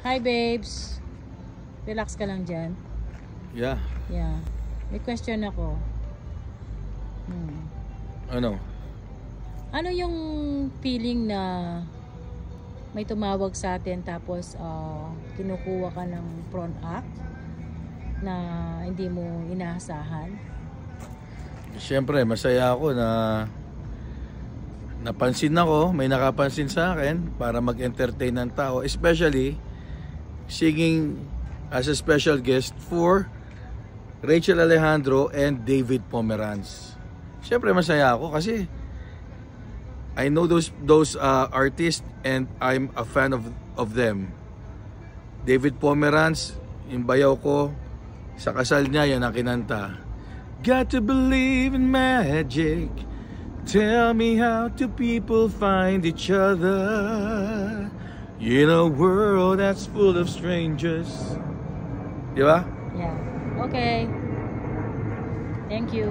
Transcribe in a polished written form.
Hi, babes. Relax ka lang dyan. Yeah. Yeah. May question ako. Ano? Ano yung feeling na may tumawag sa atin tapos kinukuha ka ng prawn act na hindi mo inaasahan? Siyempre, masaya ako na napansin ako, may nakapansin sa akin para mag-entertain ng tao, especially singing as a special guest for Rachel Alejandro and David Pomeranz. Siyempre masaya ako kasi I know those artists and I'm a fan of them. David Pomeranz, yung bayaw ko sa kasal niya, yan ang kinanta. Got to believe in magic. Tell me how do people find each other in a world that's full of strangers. Di ba? Yeah. Okay. Thank you.